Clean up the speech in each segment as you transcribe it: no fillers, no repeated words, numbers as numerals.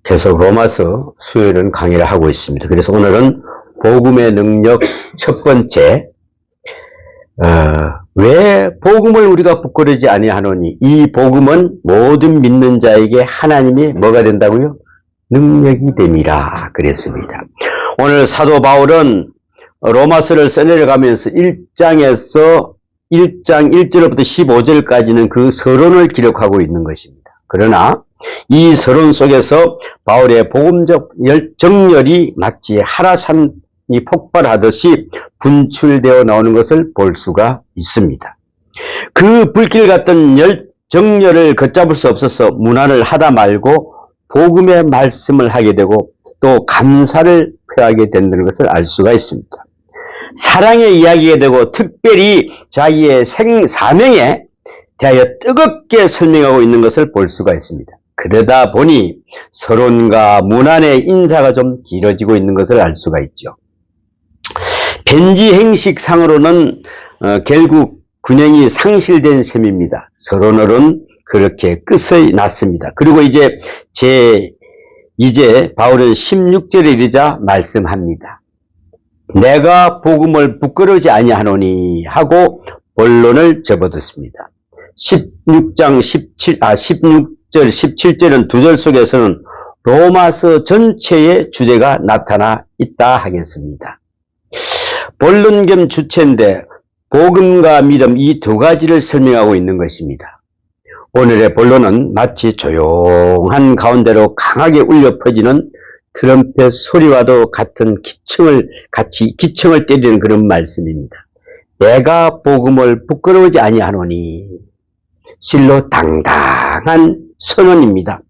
계속 로마서 수요일은 강의를 하고 있습니다. 그래서 오늘은 복음의 능력 첫 번째, 왜 복음을 우리가 부끄러지 아니하노니? 이 복음은 모든 믿는 자에게 하나님이 뭐가 된다고요? 능력이 됨이라 그랬습니다. 오늘 사도 바울은 로마서를 써내려가면서 1장 1절부터 15절까지는 그 서론을 기록하고 있는 것입니다. 그러나 이 서론 속에서 바울의 복음적 정열이 마치 하라산이 폭발하듯이 분출되어 나오는 것을 볼 수가 있습니다. 그 불길 같은 정열을 걷잡을 수 없어서 문안을 하다 말고 복음의 말씀을 하게 되고 또 감사를 표하게 된다는 것을 알 수가 있습니다. 사랑의 이야기가 되고 특별히 자기의 사명에 대하여 뜨겁게 설명하고 있는 것을 볼 수가 있습니다. 그러다 보니 서론과 문안의 인사가 좀 길어지고 있는 것을 알 수가 있죠. 편지 형식상으로는 결국 균형이 상실된 셈입니다. 서론은 그렇게 끝이 났습니다. 그리고 이제 바울은 16절에 이르자 말씀합니다. 내가 복음을 부끄러우지 아니하노니 하고 본론을 접어듣습니다. 16절 17절은 두 절 속에서는 로마서 전체의 주제가 나타나 있다 하겠습니다. 본론 겸 주체인데 복음과 믿음 이 두 가지를 설명하고 있는 것입니다. 오늘의 본론은 마치 조용한 가운데로 강하게 울려 퍼지는 트럼펫 소리와도 같은 기청을 때리는 그런 말씀입니다. 내가 복음을 부끄러우지 아니하노니 실로 당당한 선언입니다.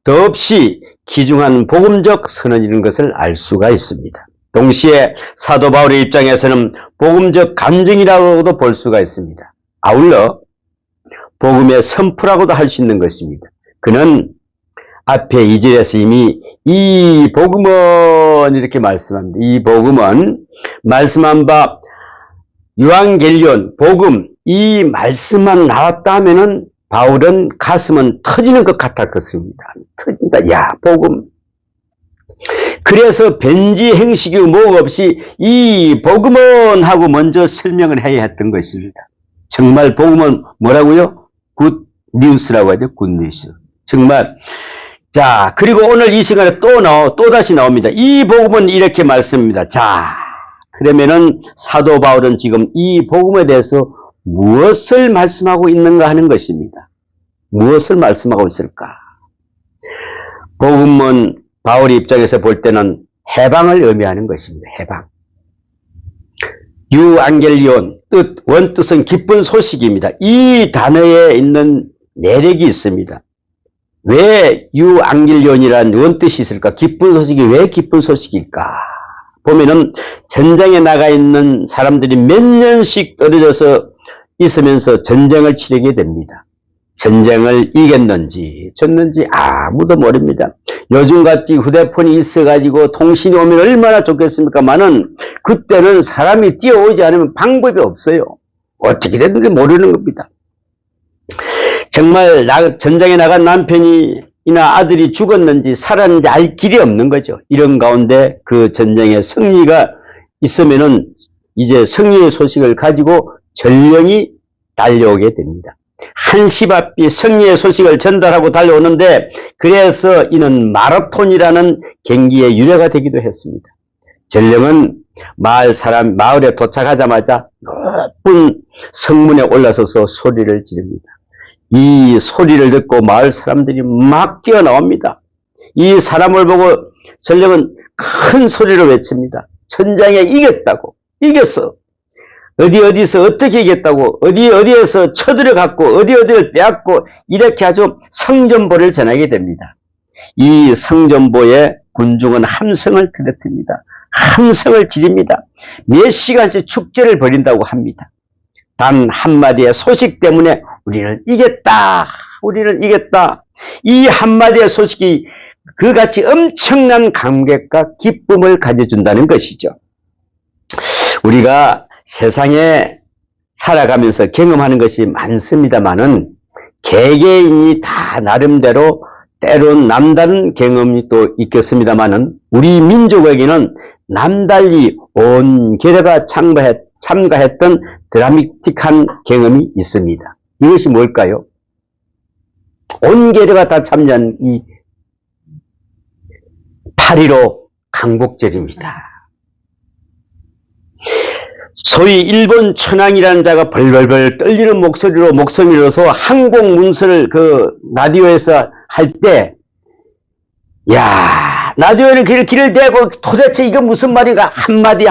더없이 귀중한 복음적 선언이라는 것을 알 수가 있습니다. 동시에 사도 바울의 입장에서는 복음적 감정이라고도 볼 수가 있습니다. 아울러 복음의 선포라고도 할 수 있는 것입니다. 그는 앞에 2절에서 이미 이 복음은 이렇게 말씀합니다. 이 복음은 말씀한 바 유앙겔리온 복음 이 말씀만 나왔다 하면은 바울은 가슴은 터지는 것 같았겠습니다. 터진다. 야, 복음. 그래서 변지 행식이 뭐가 없이 이 복음은 하고 먼저 설명을 해야 했던 것입니다. 정말 복음은 뭐라고요? 굿 뉴스라고 하죠. 굿 뉴스. 정말. 자, 그리고 오늘 이 시간에 또 다시 나옵니다. 이 복음은 이렇게 말씀입니다. 자, 그러면은 사도 바울은 지금 이 복음에 대해서 무엇을 말씀하고 있는가 하는 것입니다. 무엇을 말씀하고 있을까? 복음은 바울의 입장에서 볼 때는 해방을 의미하는 것입니다. 해방. 유앙겔리온 원뜻은 기쁜 소식입니다. 이 단어에 있는 매력이 있습니다. 왜 유앙겔리온이라는 원뜻이 있을까? 기쁜 소식이 왜 기쁜 소식일까? 보면은 전장에 나가 있는 사람들이 몇 년씩 떨어져서 있으면서 전쟁을 치르게 됩니다. 전쟁을 이겼는지 졌는지 아무도 모릅니다. 요즘같이 휴대폰이 있어가지고 통신이 오면 얼마나 좋겠습니까만은 그때는 사람이 뛰어오지 않으면 방법이 없어요. 어떻게 됐는지 모르는 겁니다. 정말 전장에 나간 남편이나 아들이 죽었는지 살았는지 알 길이 없는 거죠. 이런 가운데 그 전쟁에 승리가 있으면은 이제 승리의 소식을 가지고 전령이 달려오게 됩니다. 한시 앞이 승리의 소식을 전달하고 달려오는데 그래서 이는 마라톤이라는 경기의 유래가 되기도 했습니다. 전령은 마을에 도착하자마자 높은 성문에 올라서서 소리를 지릅니다. 이 소리를 듣고 마을 사람들이 막 뛰어나옵니다. 이 사람을 보고 전령은 큰 소리로 외칩니다. 전장에 이겼다고. 이겼어. 어디서 어떻게 이겼다고. 어디에서 쳐들어갔고 어디를 빼앗고 이렇게 아주 성전보를 전하게 됩니다. 이 성전보에 군중은 함성을 터뜨립니다. 함성을 지릅니다. 몇 시간씩 축제를 벌인다고 합니다. 단 한마디의 소식 때문에 우리는 이겼다. 우리는 이겼다. 이 한마디의 소식이 그같이 엄청난 감격과 기쁨을 가져준다는 것이죠. 우리가 세상에 살아가면서 경험하는 것이 많습니다만은 개개인이 다 나름대로 때론 남다른 경험이 또 있겠습니다만은 우리 민족에게는 남달리 온 계례가 참가했던 드라마틱한 경험이 있습니다. 이것이 뭘까요? 온 계례가 다 참여한 이 8.15 강복절입니다. 소위 일본 천황이라는 자가 벌벌벌 떨리는 목소리로서 항복 문서를 그 라디오에서 할 때, 야, 라디오에는 귀를 대고 도대체 이거 무슨 말인가 한마디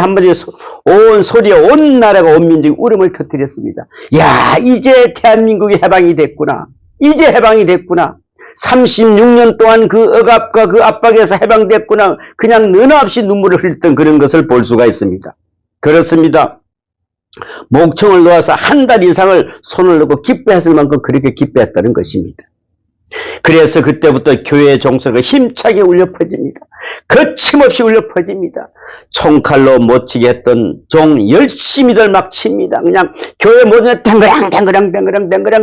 온 소리에 온 나라가 온 민족이 울음을 터뜨렸습니다. 야, 이제 대한민국이 해방이 됐구나. 이제 해방이 됐구나. 36년 동안 그 억압과 그 압박에서 해방됐구나. 그냥 너나 없이 눈물을 흘렸던 그런 것을 볼 수가 있습니다. 그렇습니다. 목청을 놓아서 한 달 이상을 손을 놓고 기뻐했을 만큼 그렇게 기뻐했다는 것입니다. 그래서 그때부터 교회의 종소리가 힘차게 울려 퍼집니다. 거침없이 울려 퍼집니다. 총칼로 못 치게 했던 종 열심히들 막 칩니다. 그냥 교회 모든 댕그랑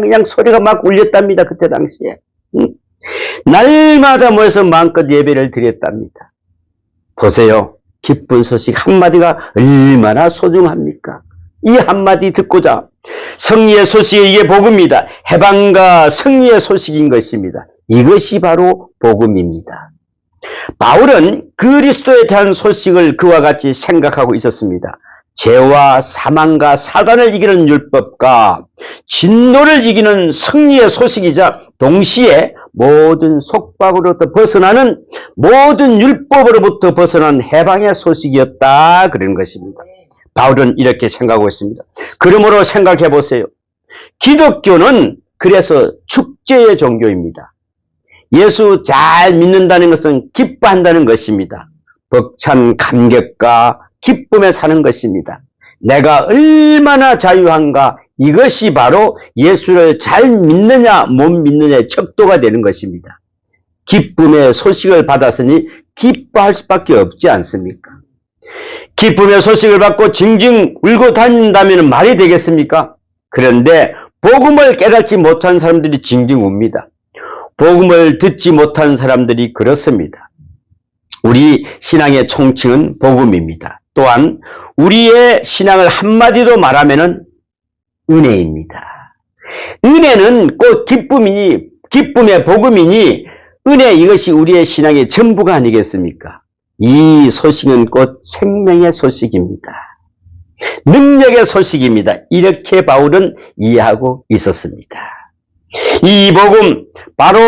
그냥 소리가 막 울렸답니다. 그때 당시에. 날마다 모여서 마음껏 예배를 드렸답니다. 보세요. 기쁜 소식 한마디가 얼마나 소중합니까? 이 한마디 듣고자 승리의 소식이 이게 복음입니다. 해방과 승리의 소식인 것입니다. 이것이 바로 복음입니다. 바울은 그리스도에 대한 소식을 그와 같이 생각하고 있었습니다. 죄와 사망과 사단을 이기는 율법과 진노를 이기는 승리의 소식이자 동시에 모든 속박으로부터 벗어나는 모든 율법으로부터 벗어난 해방의 소식이었다 그런 것입니다. 바울은 이렇게 생각하고 있습니다. 그러므로 생각해 보세요. 기독교는 그래서 축제의 종교입니다. 예수 잘 믿는다는 것은 기뻐한다는 것입니다. 벅찬 감격과 기쁨에 사는 것입니다. 내가 얼마나 자유한가, 이것이 바로 예수를 잘 믿느냐 못 믿느냐의 척도가 되는 것입니다. 기쁨의 소식을 받았으니 기뻐할 수밖에 없지 않습니까? 기쁨의 소식을 받고 징징 울고 다닌다면 말이 되겠습니까? 그런데 복음을 깨닫지 못한 사람들이 징징 웁니다. 복음을 듣지 못한 사람들이 그렇습니다. 우리 신앙의 총칭은 복음입니다. 또한 우리의 신앙을 한마디로 말하면 은혜입니다. 은혜는 꼭 기쁨의 복음이니 은혜, 이것이 우리의 신앙의 전부가 아니겠습니까? 이 소식은 곧 생명의 소식입니다. 능력의 소식입니다. 이렇게 바울은 이해하고 있었습니다. 이 복음 바로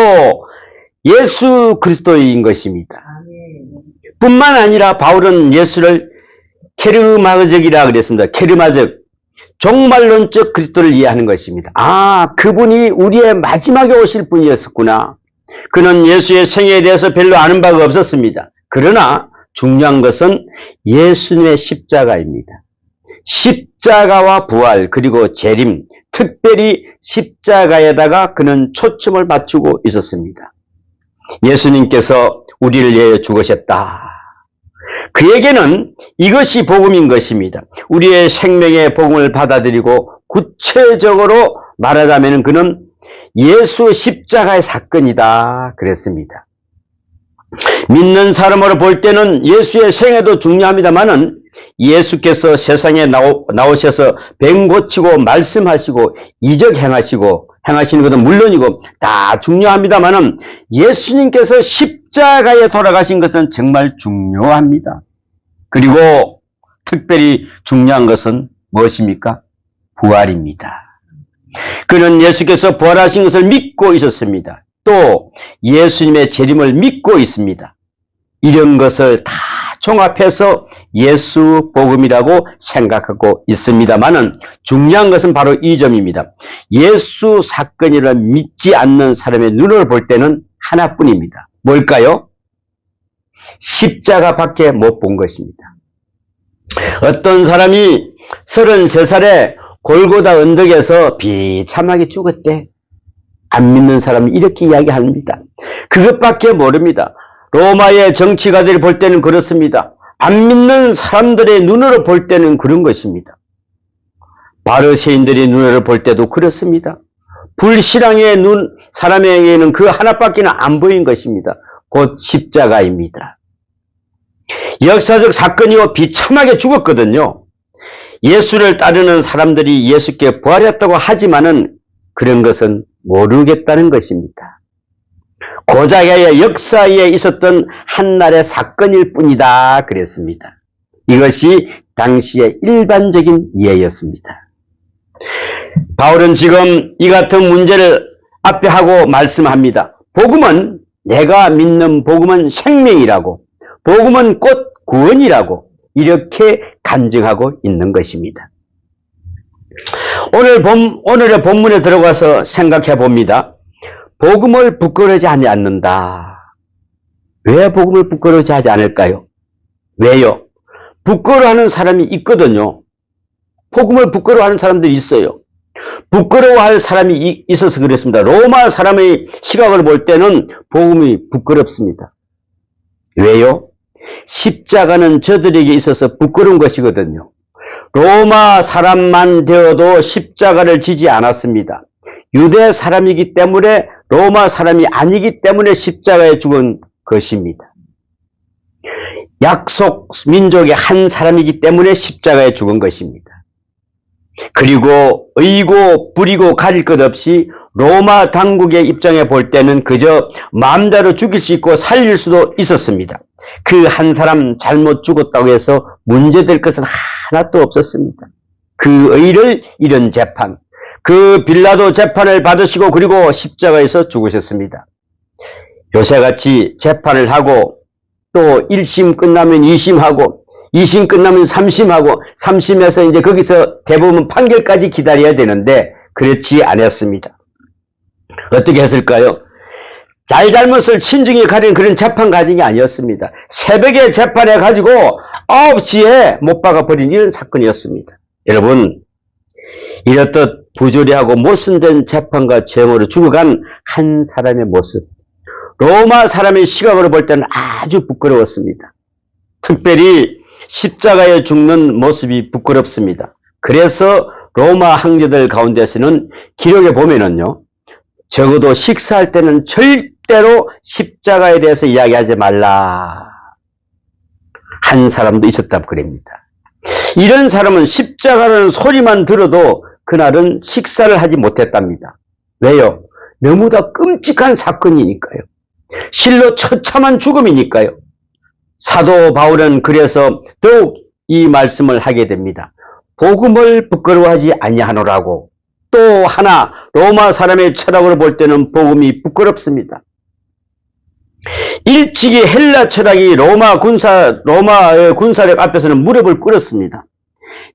예수 그리스도인 것입니다. 뿐만 아니라 바울은 예수를 케르마적이라 그랬습니다. 케르마적, 종말론적 그리스도를 이해하는 것입니다. 아, 그분이 우리의 마지막에 오실 분이었구나. 그는 예수의 생애에 대해서 별로 아는 바가 없었습니다. 그러나 중요한 것은 예수님의 십자가입니다. 십자가와 부활 그리고 재림, 특별히 십자가에다가 그는 초점을 맞추고 있었습니다. 예수님께서 우리를 위해 죽으셨다. 그에게는 이것이 복음인 것입니다. 우리의 생명의 복음을 받아들이고 구체적으로 말하자면 그는 예수 십자가의 사건이다 그랬습니다. 믿는 사람으로 볼 때는 예수의 생애도 중요합니다만은 예수께서 세상에 나오셔서 병 고치고 말씀하시고 이적 행하시는 것은 물론이고 다 중요합니다만은 예수님께서 십자가에 돌아가신 것은 정말 중요합니다. 그리고 특별히 중요한 것은 무엇입니까? 부활입니다. 그는 예수께서 부활하신 것을 믿고 있었습니다. 또 예수님의 재림을 믿고 있습니다. 이런 것을 다 종합해서 예수 복음이라고 생각하고 있습니다만은 중요한 것은 바로 이 점입니다. 예수 사건이라 믿지 않는 사람의 눈을 볼 때는 하나뿐입니다. 뭘까요? 십자가밖에 못 본 것입니다. 어떤 사람이 33살에 골고다 언덕에서 비참하게 죽었대. 안 믿는 사람은 이렇게 이야기합니다. 그것밖에 모릅니다. 로마의 정치가들이 볼 때는 그렇습니다. 안 믿는 사람들의 눈으로 볼 때는 그런 것입니다. 바리새인들의 눈으로 볼 때도 그렇습니다. 불신앙의 사람에게는 그 하나밖에 안 보인 것입니다. 곧 십자가입니다. 역사적 사건이고 비참하게 죽었거든요. 예수를 따르는 사람들이 예수께 부활했다고 하지만은 그런 것은 모르겠다는 것입니다. 고작의 역사에 있었던 한날의 사건일 뿐이다 그랬습니다. 이것이 당시의 일반적인 이해였습니다. 바울은 지금 이 같은 문제를 앞에 하고 말씀합니다. 복음은, 내가 믿는 복음은 생명이라고, 복음은 곧 구원이라고 이렇게 간증하고 있는 것입니다. 오늘의 본문에 들어가서 생각해 봅니다. 복음을 부끄러워하지 않는다. 왜 복음을 부끄러워하지 않을까요? 왜요? 부끄러워하는 사람이 있거든요. 복음을 부끄러워하는 사람들이 있어요. 부끄러워할 사람이 있어서 그랬습니다. 로마 사람의 시각을 볼 때는 복음이 부끄럽습니다. 왜요? 십자가는 저들에게 있어서 부끄러운 것이거든요. 로마 사람만 되어도 십자가를 지지 않았습니다. 유대 사람이기 때문에, 로마 사람이 아니기 때문에 십자가에 죽은 것입니다. 약속 민족의 한 사람이기 때문에 십자가에 죽은 것입니다. 그리고 의고 부리고 가릴 것 없이 로마 당국의 입장에 볼 때는 그저 마음대로 죽일 수 있고 살릴 수도 있었습니다. 그 한 사람 잘못 죽었다고 해서 문제될 것은 하나도 없었습니다. 그 의를 잃은 재판, 그 빌라도 재판을 받으시고 그리고 십자가에서 죽으셨습니다. 요새같이 재판을 하고 또 1심 끝나면 2심하고 2심 끝나면 3심하고 3심에서 이제 거기서 대법원 판결까지 기다려야 되는데 그렇지 않았습니다. 어떻게 했을까요? 잘잘못을 신중히 가리는 그런 재판 가진이 아니었습니다. 새벽에 재판해 가지고 9시에 못 박아버린 이런 사건이었습니다. 여러분, 이렇듯 부조리하고 모순된 재판과 죄행으로 죽어간 한 사람의 모습, 로마 사람의 시각으로 볼 때는 아주 부끄러웠습니다. 특별히 십자가에 죽는 모습이 부끄럽습니다. 그래서 로마 황제들 가운데서는 기록에 보면은요, 적어도 식사할 때는 절대로 십자가에 대해서 이야기하지 말라 한 사람도 있었다고 그럽니다. 이런 사람은 십자가라는 소리만 들어도 그날은 식사를 하지 못했답니다. 왜요? 너무나 끔찍한 사건이니까요. 실로 처참한 죽음이니까요. 사도 바울은 그래서 더욱 이 말씀을 하게 됩니다. 복음을 부끄러워하지 아니하노라고. 또 하나, 로마 사람의 철학으로 볼 때는 복음이 부끄럽습니다. 일찍이 헬라 철학이 로마의 군사력 앞에서는 무릎을 꿇었습니다.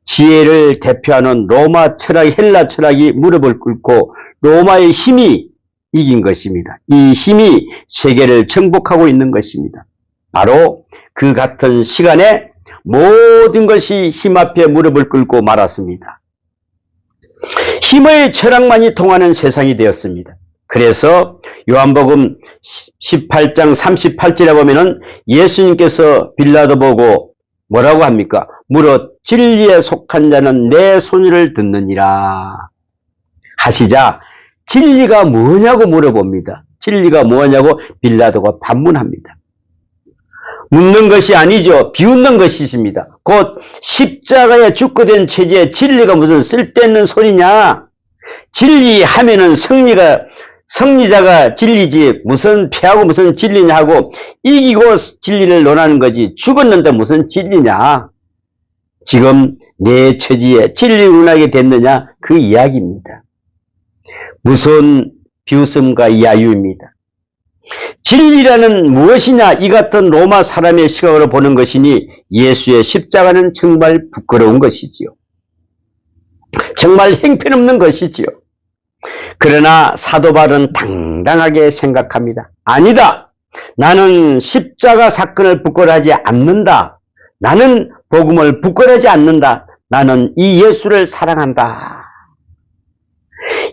지혜를 대표하는 로마 철학이, 헬라 철학이 무릎을 꿇고 로마의 힘이 이긴 것입니다. 이 힘이 세계를 정복하고 있는 것입니다. 바로 그 같은 시간에 모든 것이 힘 앞에 무릎을 꿇고 말았습니다. 힘의 철학만이 통하는 세상이 되었습니다. 그래서 요한복음 18장 38절에 보면은 예수님께서 빌라도 보고 뭐라고 합니까? 무릇 진리에 속한 자는 내 소리를 듣느니라 하시자 진리가 뭐냐고 물어봅니다. 진리가 뭐냐고 빌라도가 반문합니다. 묻는 것이 아니죠. 비웃는 것이십니다. 곧 십자가에 죽게 된 체제에 진리가 무슨 쓸데있는 소리냐. 진리하면은 승리자가 진리지 무슨 패하고 무슨 진리냐 하고 이기고 진리를 논하는 거지 죽었는데 무슨 진리냐. 지금 내 처지에 진리를 논하게 됐느냐 그 이야기입니다. 무슨 비웃음과 야유입니다. 진리라는 무엇이냐 이 같은 로마 사람의 시각으로 보는 것이니 예수의 십자가는 정말 부끄러운 것이지요. 정말 형편없는 것이지요. 그러나 사도 바울은 당당하게 생각합니다. 아니다. 나는 십자가 사건을 부끄러워하지 않는다. 나는 복음을 부끄러워하지 않는다. 나는 이 예수를 사랑한다.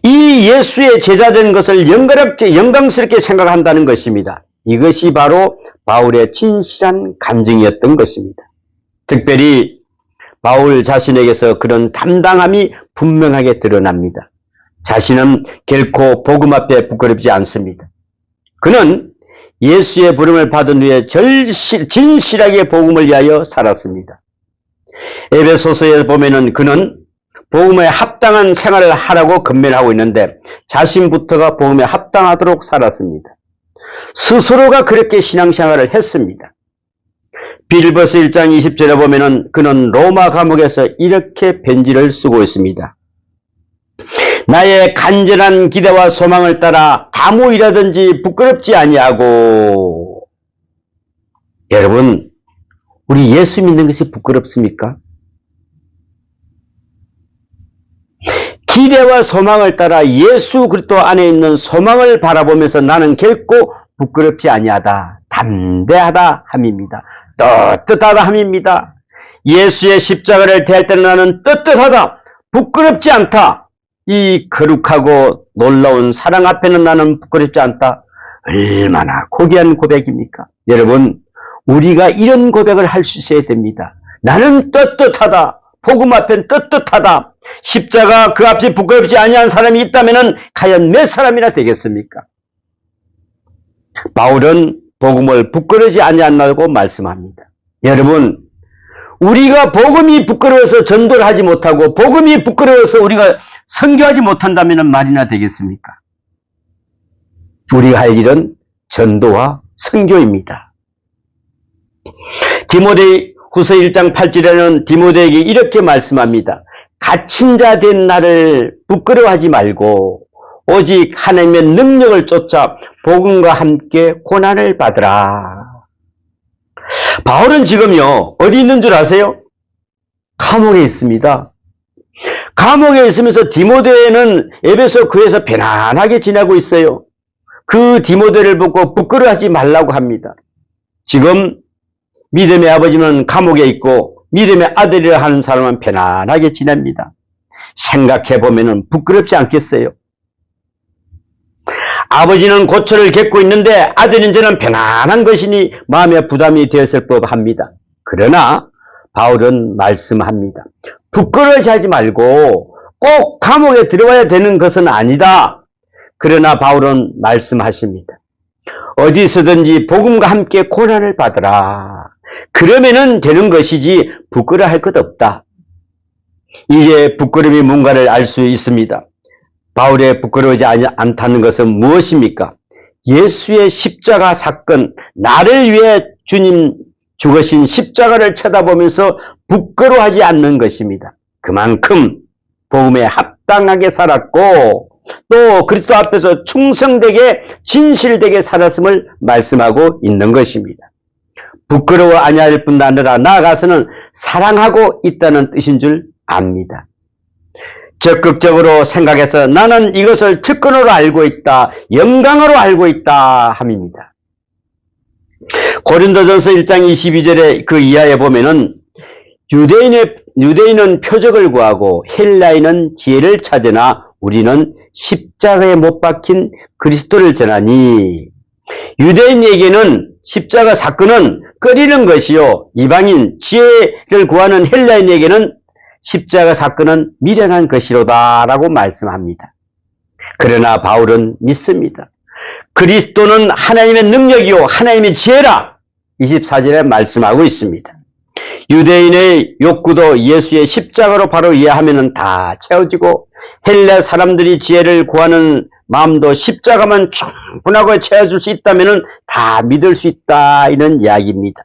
이 예수의 제자된 것을 영광스럽게 생각한다는 것입니다. 이것이 바로 바울의 진실한 간증이었던 것입니다. 특별히 바울 자신에게서 그런 담당함이 분명하게 드러납니다. 자신은 결코 복음 앞에 부끄럽지 않습니다. 그는 예수의 부름을 받은 후에 진실하게 복음을 위하여 살았습니다. 에베소서에 보면은 그는 복음에 합당한 생활을 하라고 권면하고 있는데 자신부터가 복음에 합당하도록 살았습니다. 스스로가 그렇게 신앙생활을 했습니다. 빌립보서 1장 20절에 보면은 그는 로마 감옥에서 이렇게 편지를 쓰고 있습니다. 나의 간절한 기대와 소망을 따라 아무 일하든지 부끄럽지 아니하고. 여러분, 우리 예수 믿는 것이 부끄럽습니까? 기대와 소망을 따라 예수 그리스도 안에 있는 소망을 바라보면서 나는 결코 부끄럽지 아니하다, 담대하다 함입니다. 떳떳하다 함입니다. 예수의 십자가를 대할 때는 나는 떳떳하다, 부끄럽지 않다. 이 거룩하고 놀라운 사랑 앞에는 나는 부끄럽지 않다. 얼마나 고귀한 고백입니까? 여러분, 우리가 이런 고백을 할 수 있어야 됩니다. 나는 떳떳하다. 복음 앞엔 떳떳하다. 십자가 그 앞에 부끄럽지 아니한 사람이 있다면 과연 몇 사람이나 되겠습니까? 바울은 복음을 부끄러지 아니한다고 말씀합니다. 여러분, 우리가 복음이 부끄러워서 전도를 하지 못하고 복음이 부끄러워서 우리가 선교하지 못한다면 말이나 되겠습니까? 우리가 할 일은 전도와 선교입니다. 디모데후서 1장 8절에는 디모데에게 이렇게 말씀합니다. 갇힌 자 된 나를 부끄러워하지 말고 오직 하나님의 능력을 쫓아 복음과 함께 고난을 받으라. 바울은 지금요, 어디 있는 줄 아세요? 감옥에 있습니다. 감옥에 있으면서 디모데는 에베소 교회에서 편안하게 지내고 있어요. 그 디모데를 보고 부끄러워하지 말라고 합니다. 지금 믿음의 아버지는 감옥에 있고 믿음의 아들이라 하는 사람은 편안하게 지냅니다. 생각해보면 부끄럽지 않겠어요? 아버지는 고초를 겪고 있는데 아들인 저는 편안한 것이니 마음에 부담이 되었을 법합니다. 그러나 바울은 말씀합니다. 부끄러워하지 말고 꼭 감옥에 들어와야 되는 것은 아니다. 그러나 바울은 말씀하십니다. 어디서든지 복음과 함께 고난을 받으라. 그러면은 되는 것이지 부끄러워할 것 없다. 이제 부끄러움이 뭔가를 알 수 있습니다. 바울의 부끄러워하지 않다는 것은 무엇입니까? 예수의 십자가 사건, 나를 위해 주님 죽으신 십자가를 쳐다보면서 부끄러워하지 않는 것입니다. 그만큼 복음에 합당하게 살았고 또 그리스도 앞에서 충성되게 진실되게 살았음을 말씀하고 있는 것입니다. 부끄러워 아니할 뿐 아니라 나아가서는 사랑하고 있다는 뜻인 줄 압니다. 적극적으로 생각해서 나는 이것을 특권으로 알고 있다, 영광으로 알고 있다 함입니다. 고린도전서 1장 22절에 그 이하에 보면은 유대인은 표적을 구하고 헬라인은 지혜를 찾으나 우리는 십자가에 못 박힌 그리스도를 전하니. 유대인에게는 십자가 사건은 꺼리는 것이요, 이방인 지혜를 구하는 헬라인에게는 십자가 사건은 미련한 것이로다 라고 말씀합니다. 그러나 바울은 믿습니다. 그리스도는 하나님의 능력이요 하나님의 지혜라 24절에 말씀하고 있습니다. 유대인의 욕구도 예수의 십자가로 바로 이해하면 다 채워지고 헬라 사람들이 지혜를 구하는 마음도 십자가만 충분하고 채워줄 수 있다면 다 믿을 수 있다, 이런 이야기입니다.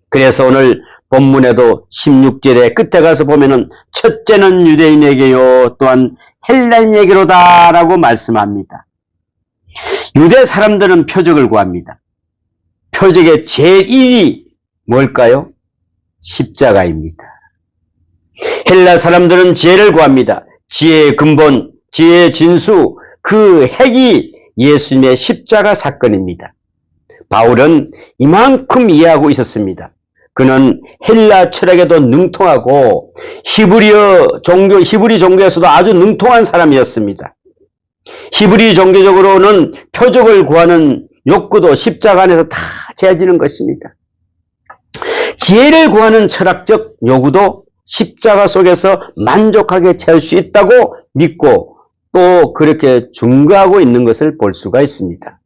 그래서 오늘 본문에도 16절에 끝에 가서 보면은 첫째는 유대인에게요 또한 헬라인에게로다 라고 말씀합니다. 유대 사람들은 표적을 구합니다. 표적의 제1위 뭘까요? 십자가입니다. 헬라 사람들은 지혜를 구합니다. 지혜의 근본, 지혜의 진수, 그 핵이 예수님의 십자가 사건입니다. 바울은 이만큼 이해하고 있었습니다. 그는 헬라 철학에도 능통하고 히브리 종교에서도 아주 능통한 사람이었습니다. 히브리 종교적으로는 표적을 구하는 욕구도 십자가 안에서 다 채워지는 것입니다. 지혜를 구하는 철학적 요구도 십자가 속에서 만족하게 채울 수 있다고 믿고 또 그렇게 증거하고 있는 것을 볼 수가 있습니다.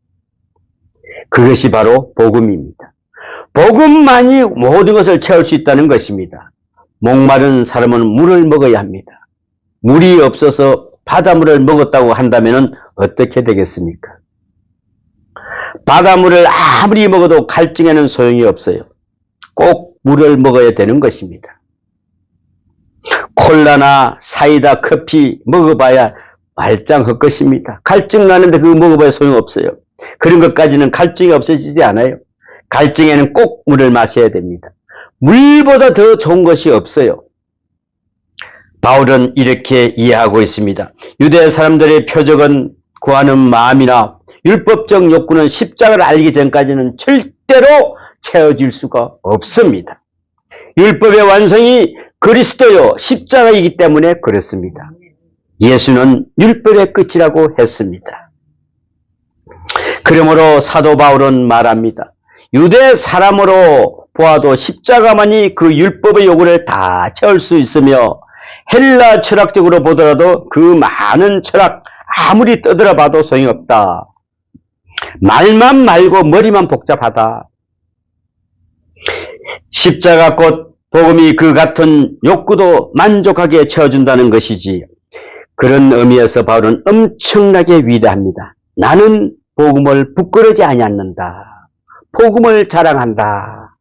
그것이 바로 복음입니다. 복음만이 모든 것을 채울 수 있다는 것입니다. 목마른 사람은 물을 먹어야 합니다. 물이 없어서 바닷물을 먹었다고 한다면 어떻게 되겠습니까? 바닷물을 아무리 먹어도 갈증에는 소용이 없어요. 꼭 물을 먹어야 되는 것입니다. 콜라나 사이다, 커피 먹어봐야 말짱할 것입니다. 갈증 나는데 그거 먹어봐야 소용없어요. 그런 것까지는 갈증이 없어지지 않아요. 갈증에는 꼭 물을 마셔야 됩니다. 물보다 더 좋은 것이 없어요. 바울은 이렇게 이해하고 있습니다. 유대 사람들의 표적은 구하는 마음이나 율법적 욕구는 십자가를 알기 전까지는 절대로 채워질 수가 없습니다. 율법의 완성이 그리스도요 십자가이기 때문에 그렇습니다. 예수는 율법의 끝이라고 했습니다. 그러므로 사도 바울은 말합니다. 유대 사람으로 보아도 십자가만이 그 율법의 요구를 다 채울 수 있으며 헬라 철학적으로 보더라도 그 많은 철학 아무리 떠들어봐도 소용없다. 말만 말고 머리만 복잡하다. 십자가 곧 복음이 그 같은 욕구도 만족하게 채워준다는 것이지. 그런 의미에서 바울은 엄청나게 위대합니다. 나는 복음을 부끄러지 아니하는다. 복음을 자랑한다.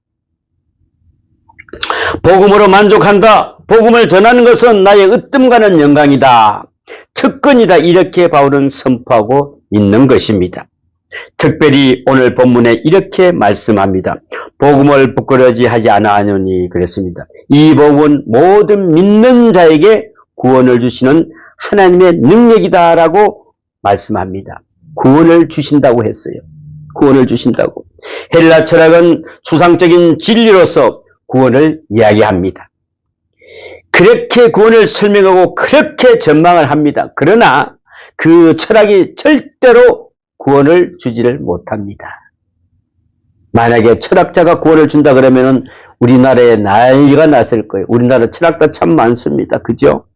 복음으로 만족한다. 복음을 전하는 것은 나의 으뜸가는 영광이다. 특권이다. 이렇게 바울은 선포하고 있는 것입니다. 특별히 오늘 본문에 이렇게 말씀합니다. 복음을 부끄러지 하지 아니하노니 그랬습니다. 이 복음은 모든 믿는 자에게 구원을 주시는 하나님의 능력이다라고 말씀합니다. 구원을 주신다고 했어요. 구원을 주신다고. 헬라 철학은 추상적인 진리로서 구원을 이야기합니다. 그렇게 구원을 설명하고 그렇게 전망을 합니다. 그러나 그 철학이 절대로 구원을 주지를 못합니다. 만약에 철학자가 구원을 준다 그러면은 우리나라에 난리가 났을 거예요. 우리나라 철학가 참 많습니다. 그죠?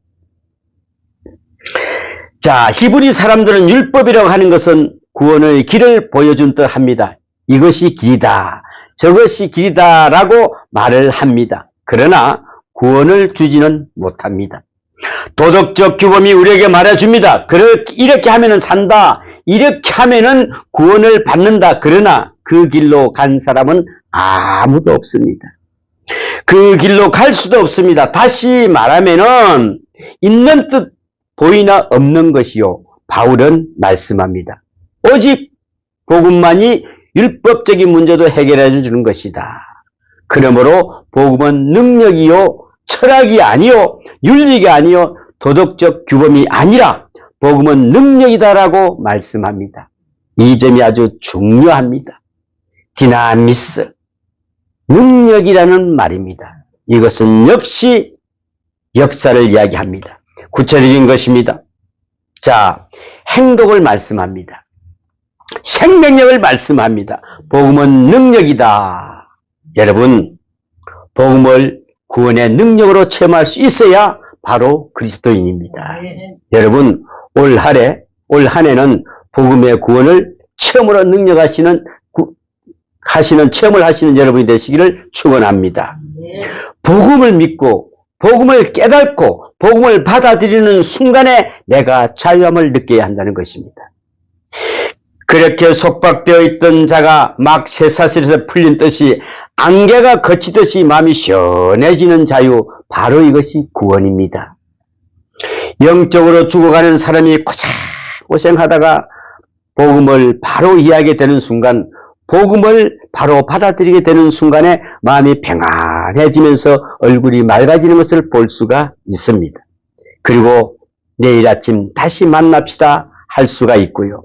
자, 히브리 사람들은 율법이라고 하는 것은 구원의 길을 보여준 듯 합니다. 이것이 길이다. 저것이 길이다라고 말을 합니다. 그러나 구원을 주지는 못합니다. 도덕적 규범이 우리에게 말해줍니다. 이렇게 하면은 산다. 이렇게 하면은 구원을 받는다. 그러나 그 길로 간 사람은 아무도 없습니다. 그 길로 갈 수도 없습니다. 다시 말하면은 있는 뜻 보이나 없는 것이요. 바울은 말씀합니다. 오직 복음만이 율법적인 문제도 해결해 주는 것이다. 그러므로 복음은 능력이요, 철학이 아니요, 윤리가 아니요, 도덕적 규범이 아니라 복음은 능력이다라고 말씀합니다. 이 점이 아주 중요합니다. 디나미스, 능력이라는 말입니다. 이것은 역시 역사를 이야기합니다. 구체적인 것입니다. 자, 행동을 말씀합니다. 생명력을 말씀합니다. 복음은 능력이다. 여러분, 복음을 구원의 능력으로 체험할 수 있어야 바로 그리스도인입니다. 여러분, 올 한 해는 복음의 구원을 체험으로 능력하시는 체험을 하시는 여러분이 되시기를 축원합니다. 복음을 믿고 복음을 깨닫고 복음을 받아들이는 순간에 내가 자유함을 느껴야 한다는 것입니다. 그렇게 속박되어 있던 자가 막 쇠사슬에서 풀린 듯이 안개가 거치듯이 마음이 시원해지는 자유, 바로 이것이 구원입니다. 영적으로 죽어가는 사람이 고생하다가 복음을 바로 이해하게 되는 순간, 복음을 바로 받아들이게 되는 순간에 마음이 평안해지면서 얼굴이 맑아지는 것을 볼 수가 있습니다. 그리고 내일 아침 다시 만납시다 할 수가 있고요.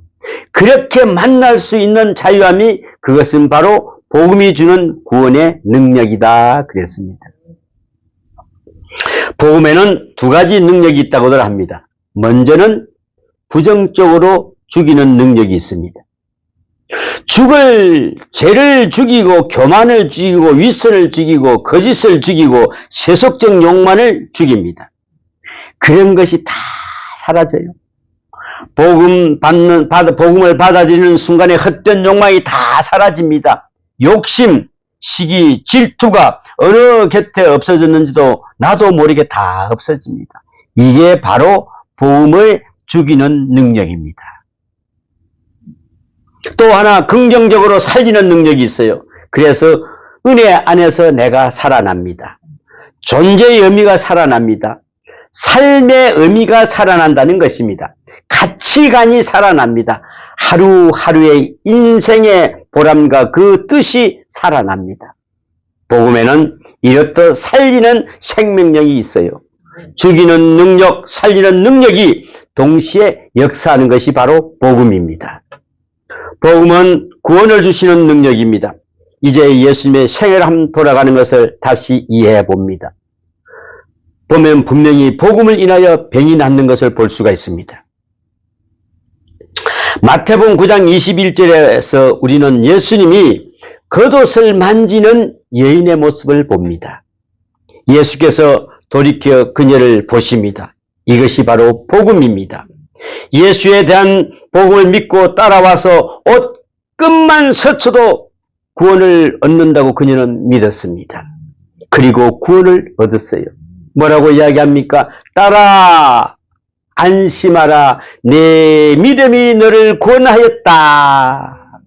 그렇게 만날 수 있는 자유함이, 그것은 바로 복음이 주는 구원의 능력이다 그랬습니다. 복음에는 두 가지 능력이 있다고들 합니다. 먼저는 부정적으로 죽이는 능력이 있습니다. 죄를 죽이고 교만을 죽이고 윗선을 죽이고 거짓을 죽이고 세속적 욕망을 죽입니다. 그런 것이 다 사라져요. 복음을 받아들이는 순간에 헛된 욕망이 다 사라집니다. 욕심, 시기, 질투가 어느 곁에 없어졌는지도 나도 모르게 다 없어집니다. 이게 바로 복음을 죽이는 능력입니다. 또 하나 긍정적으로 살리는 능력이 있어요. 그래서 은혜 안에서 내가 살아납니다. 존재의 의미가 살아납니다. 삶의 의미가 살아난다는 것입니다. 가치관이 살아납니다. 하루하루의 인생의 보람과 그 뜻이 살아납니다. 복음에는 이렇듯 살리는 생명력이 있어요. 죽이는 능력, 살리는 능력이 동시에 역사하는 것이 바로 복음입니다. 복음은 구원을 주시는 능력입니다. 이제 예수님의 생애로 돌아가는 것을 다시 이해해 봅니다. 보면 분명히 복음을 인하여 병이 낫는 것을 볼 수가 있습니다. 마태복음 9장 21절에서 우리는 예수님이 겉옷을 만지는 여인의 모습을 봅니다. 예수께서 돌이켜 그녀를 보십니다. 이것이 바로 복음입니다. 예수에 대한 복음을 믿고 따라와서 옷 끝만 스쳐도 구원을 얻는다고 그녀는 믿었습니다. 그리고 구원을 얻었어요. 뭐라고 이야기합니까? 따라 안심하라. 내 믿음이 너를 구원하였다.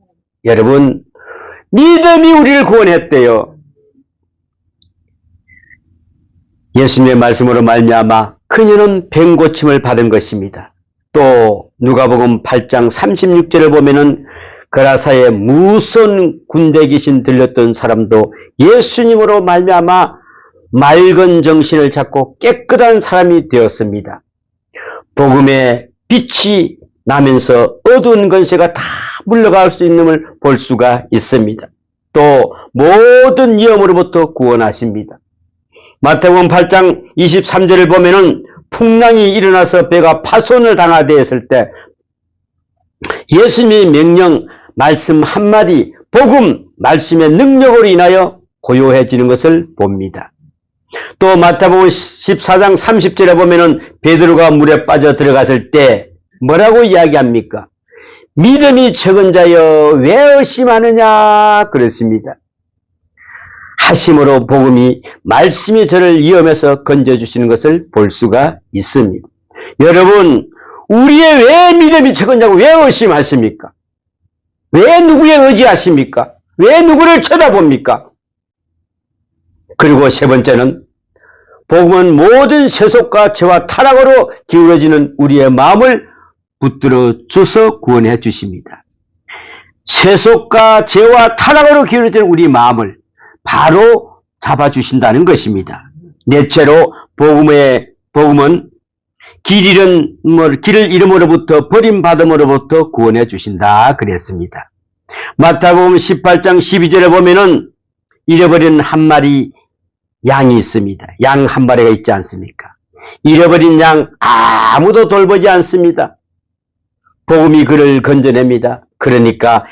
여러분, 믿음이 우리를 구원했대요. 예수님의 말씀으로 말미암아 그녀는 병 고침을 받은 것입니다. 또 누가복음 8장 36절을 보면은 거라사에 무서운 군대 귀신 들렸던 사람도 예수님으로 말미암아 맑은 정신을 찾고 깨끗한 사람이 되었습니다. 복음의 빛이 나면서 어두운 권세가 다 물러갈 수 있는 걸 볼 수가 있습니다. 또 모든 위험으로부터 구원하십니다. 마태복음 8장 23절을 보면은 풍랑이 일어나서 배가 파손을 당하되 했을 때 예수님의 명령, 말씀 한마디, 복음, 말씀의 능력으로 인하여 고요해지는 것을 봅니다. 또 마태복음 14장 30절에 보면은 베드로가 물에 빠져 들어갔을 때 뭐라고 이야기합니까? 믿음이 적은 자여 왜 의심하느냐 그랬습니다. 하심으로 복음이, 말씀이 저를 위험에서 건져주시는 것을 볼 수가 있습니다. 여러분, 우리의 왜 믿음이 적은냐고 왜 의심하십니까? 왜 누구에 의지하십니까? 왜 누구를 쳐다봅니까? 그리고 세 번째는 복음은 모든 세속과 죄와 타락으로 기울어지는 우리의 마음을 붙들어 줘서 구원해 주십니다. 세속과 죄와 타락으로 기울어지는 우리 마음을 바로 잡아주신다는 것입니다. 넷째로 복음은 길을 잃음으로부터 버림받음으로부터 구원해 주신다 그랬습니다. 마태복음 18장 12절에 보면은 잃어버린 한 마리 양이 있습니다. 양 한 마리가 있지 않습니까? 잃어버린 양 아무도 돌보지 않습니다. 복음이 그를 건져냅니다. 그러니까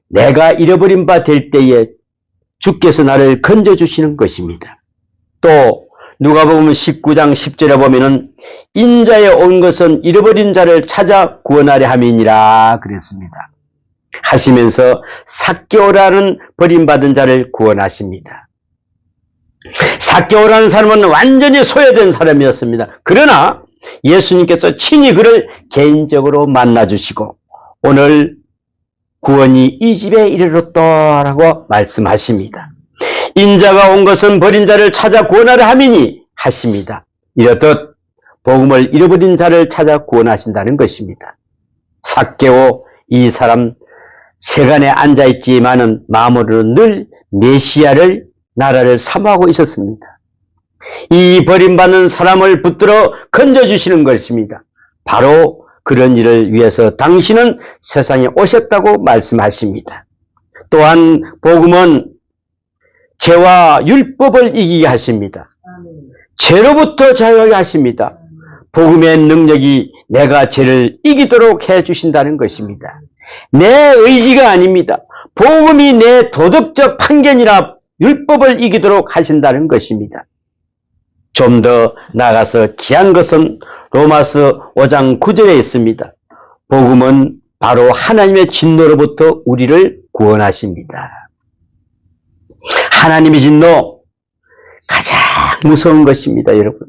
내가 잃어버린 바 될 때에 주께서 나를 건져주시는 것입니다. 또 누가복음 19장 10절에 보면은 인자에 온 것은 잃어버린 자를 찾아 구원하려 함이니라 그랬습니다. 하시면서 삭개오라는 버림받은 자를 구원하십니다. 삭개오라는 사람은 완전히 소외된 사람이었습니다. 그러나 예수님께서 친히 그를 개인적으로 만나주시고 오늘 구원이 이 집에 이르렀다라고 말씀하십니다. 인자가 온 것은 버린 자를 찾아 구원하려 함이니 하십니다. 이렇듯 복음을 잃어버린 자를 찾아 구원하신다는 것입니다. 삭개오 이 사람 세간에 앉아있지만은 마음으로는 늘 메시아를 나라를 사모하고 있었습니다. 이 버림받는 사람을 붙들어 건져주시는 것입니다. 바로 그런 일을 위해서 당신은 세상에 오셨다고 말씀하십니다. 또한 복음은 죄와 율법을 이기게 하십니다. 죄로부터 자유하게 하십니다. 복음의 능력이 내가 죄를 이기도록 해주신다는 것입니다. 내 의지가 아닙니다. 복음이 내 도덕적 판견이나 율법을 이기도록 하신다는 것입니다. 좀 더 나아가서 귀한 것은 로마서 5장 9절에 있습니다. 복음은 바로 하나님의 진노로부터 우리를 구원하십니다. 하나님의 진노 가장 무서운 것입니다, 여러분.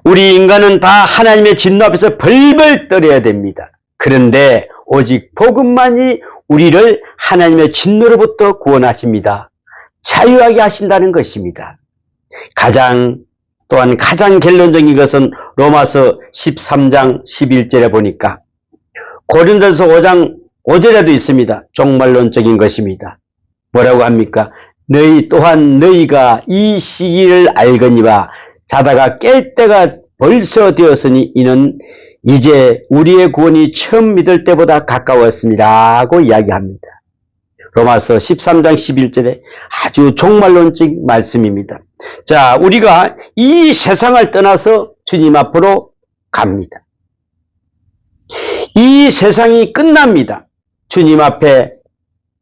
우리 인간은 다 하나님의 진노 앞에서 벌벌 떨어야 됩니다. 그런데 오직 복음만이 우리를 하나님의 진노로부터 구원하십니다. 자유하게 하신다는 것입니다. 또한 가장 결론적인 것은 로마서 13장 11절에 보니까 고린도서 5장 5절에도 있습니다. 종말론적인 것입니다. 뭐라고 합니까? 너희 또한 너희가 이 시기를 알거니와 자다가 깰 때가 벌써 되었으니 이는 이제 우리의 구원이 처음 믿을 때보다 가까웠습니다 하고 이야기합니다. 로마서 13장 11절에 아주 종말론적 말씀입니다. 자, 우리가 이 세상을 떠나서 주님 앞으로 갑니다. 이 세상이 끝납니다. 주님 앞에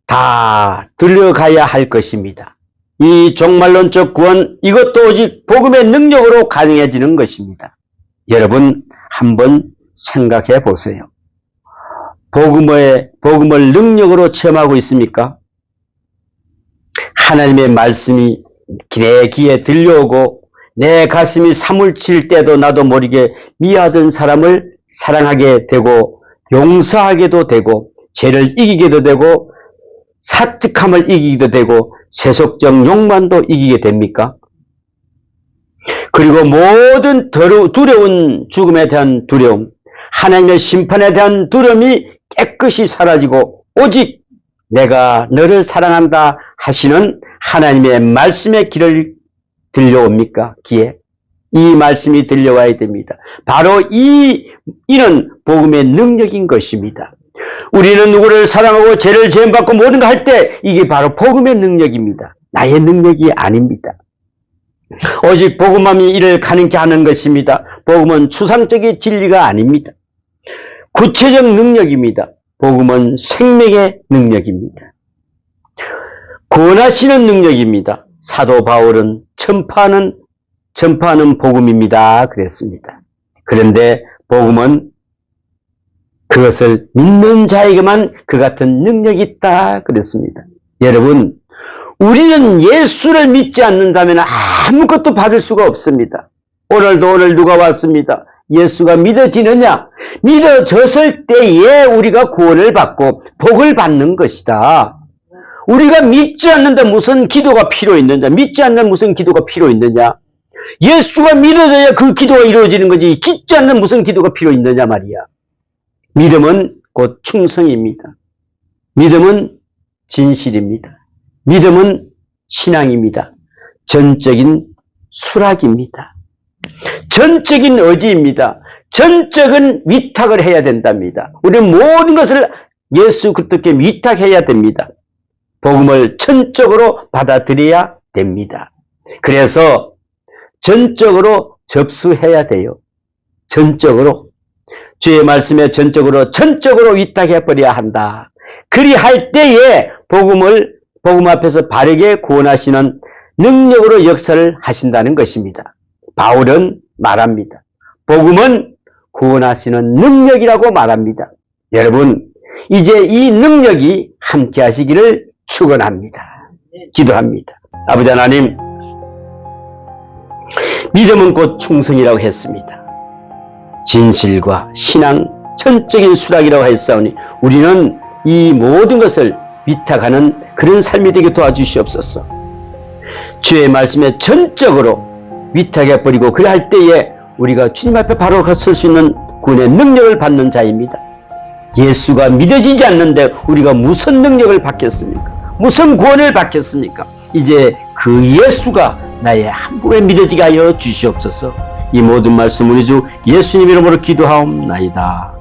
다 들려가야 할 것입니다. 이 종말론적 구원, 이것도 오직 복음의 능력으로 가능해지는 것입니다. 여러분 한번 생각해 보세요. 복음을 능력으로 체험하고 있습니까? 하나님의 말씀이 내 귀에 들려오고 내 가슴이 사물칠 때도 나도 모르게 미워하던 사람을 사랑하게 되고 용서하게도 되고 죄를 이기게도 되고 사특함을 이기기도 되고 세속적 욕망도 이기게 됩니까? 그리고 모든 두려운 죽음에 대한 두려움, 하나님의 심판에 대한 두려움이 깨끗이 사라지고 오직 내가 너를 사랑한다 하시는 하나님의 말씀의 길을 들려옵니까? 귀에? 이 말씀이 들려와야 됩니다. 바로 이는 복음의 능력인 것입니다. 우리는 누구를 사랑하고 죄를 지음받고 모든 걸 할 때 이게 바로 복음의 능력입니다. 나의 능력이 아닙니다. 오직 복음만이 이를 가능케 하는 것입니다. 복음은 추상적인 진리가 아닙니다. 구체적 능력입니다. 복음은 생명의 능력입니다. 구원하시는 능력입니다. 사도 바울은 전파하는 복음입니다. 그랬습니다. 그런데 복음은 그것을 믿는 자에게만 그 같은 능력이 있다. 그랬습니다. 여러분, 우리는 예수를 믿지 않는다면 아무것도 받을 수가 없습니다. 오늘 누가 왔습니다. 예수가 믿어지느냐? 믿어졌을 때에 우리가 구원을 받고 복을 받는 것이다. 우리가 믿지 않는데 무슨 기도가 필요 있느냐? 믿지 않는 무슨 기도가 필요 있느냐? 예수가 믿어져야 그 기도가 이루어지는 거지. 믿지 않는 무슨 기도가 필요 있느냐 말이야. 믿음은 곧 충성입니다. 믿음은 진실입니다. 믿음은 신앙입니다. 전적인 수락입니다. 전적인 의지입니다. 전적인 위탁을 해야 된답니다. 우리는 모든 것을 예수 그리스도께 위탁해야 됩니다. 복음을 전적으로 받아들여야 됩니다. 그래서 전적으로 접수해야 돼요. 전적으로. 주의 말씀에 전적으로 위탁해버려야 한다. 그리할 때에 복음 앞에서 바르게 구원하시는 능력으로 역사를 하신다는 것입니다. 바울은 말합니다. 복음은 구원하시는 능력이라고 말합니다. 여러분, 이제 이 능력이 함께 하시기를 축원합니다. 기도합니다. 아버지 하나님, 믿음은 곧 충성이라고 했습니다. 진실과 신앙, 전적인 수락이라고 했사오니 우리는 이 모든 것을 위탁하는 그런 삶이 되게 도와주시옵소서. 주의 말씀에 전적으로 위탁해버리고 그럴 때에 우리가 주님 앞에 바로 설 수 있는 구원의 능력을 받는 자입니다. 예수가 믿어지지 않는데 우리가 무슨 능력을 받겠습니까? 무슨 구원을 받겠습니까? 이제 그 예수가 나의 한 분에 믿어지게 하여 주시옵소서. 이 모든 말씀 우리 주 예수님 이름으로 기도하옵나이다.